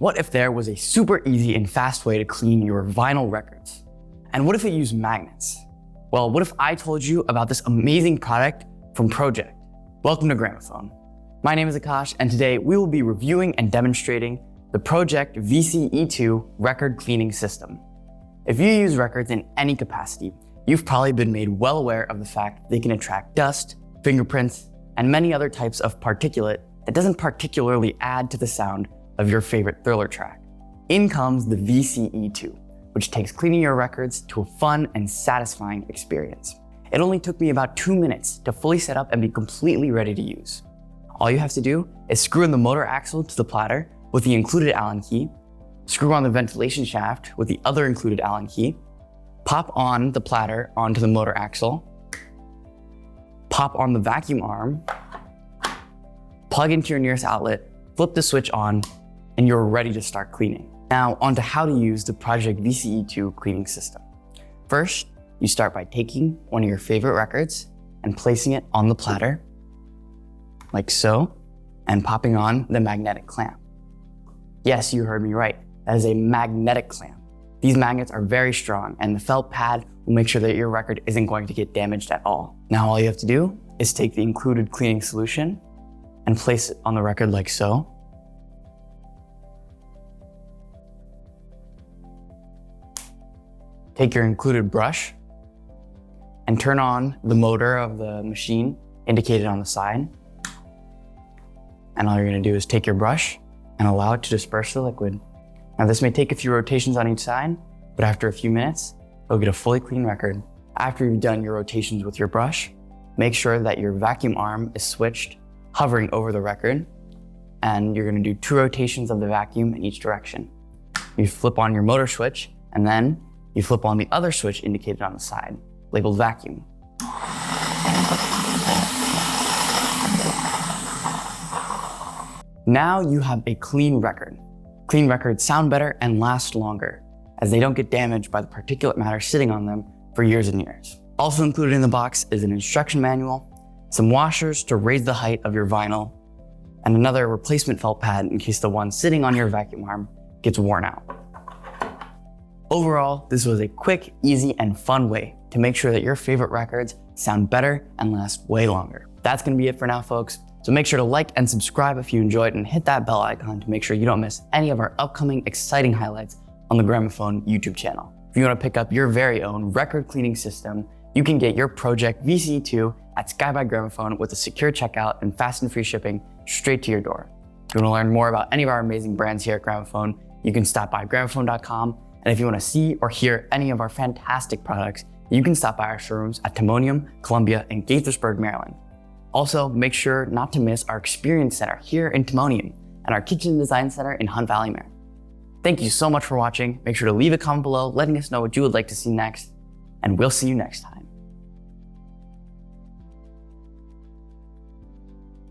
What if there was a super easy and fast way to clean your vinyl records? And what if it used magnets? Well, what if I told you about this amazing product from Pro-Ject? Welcome to Gramophone. My name is Akash, and today we will be reviewing and demonstrating the Pro-Ject VC E2 record cleaning system. If you use records in any capacity, you've probably been made well aware of the fact they can attract dust, fingerprints, and many other types of particulate that doesn't particularly add to the sound of your favorite thriller track. In comes the VC E2, which takes cleaning your records to a fun and satisfying experience. It only took me about 2 minutes to fully set up and be completely ready to use. All you have to do is screw in the motor axle to the platter with the included Allen key, screw on the ventilation shaft with the other included Allen key, pop on the platter onto the motor axle, pop on the vacuum arm, plug into your nearest outlet, flip the switch on, and you're ready to start cleaning. Now, onto how to use the Pro-Ject VC E2 cleaning system. First, you start by taking one of your favorite records and placing it on the platter, like so, and popping on the magnetic clamp. Yes, you heard me right. That is a magnetic clamp. These magnets are very strong, and the felt pad will make sure that your record isn't going to get damaged at all. Now, all you have to do is take the included cleaning solution and place it on the record like so. Take your included brush and turn on the motor of the machine indicated on the side. And all you're gonna do is take your brush and allow it to disperse the liquid. Now this may take a few rotations on each side, but after a few minutes, you'll get a fully clean record. After you've done your rotations with your brush, make sure that your vacuum arm is switched, hovering over the record, and you're gonna do 2 rotations of the vacuum in each direction. You flip on your motor switch, and then you flip on the other switch indicated on the side, labeled vacuum. Now you have a clean record. Clean records sound better and last longer, as they don't get damaged by the particulate matter sitting on them for years and years. Also included in the box is an instruction manual, some washers to raise the height of your vinyl, and another replacement felt pad in case the one sitting on your vacuum arm gets worn out. Overall, this was a quick, easy, and fun way to make sure that your favorite records sound better and last way longer. That's gonna be it for now, folks. So make sure to like and subscribe if you enjoyed, and hit that bell icon to make sure you don't miss any of our upcoming exciting highlights on the Gramophone YouTube channel. If you wanna pick up your very own record cleaning system, you can get your Pro-Ject VC E2 at Sky by Gramophone with a secure checkout and fast and free shipping straight to your door. If you wanna learn more about any of our amazing brands here at Gramophone, you can stop by gramophone.com. And if you want to see or hear any of our fantastic products, you can stop by our showrooms at Timonium, Columbia, and Gaithersburg, Maryland. Also, make sure not to miss our Experience Center here in Timonium and our Kitchen Design Center in Hunt Valley, Maryland. Thank you so much for watching. Make sure to leave a comment below letting us know what you would like to see next, and we'll see you next time.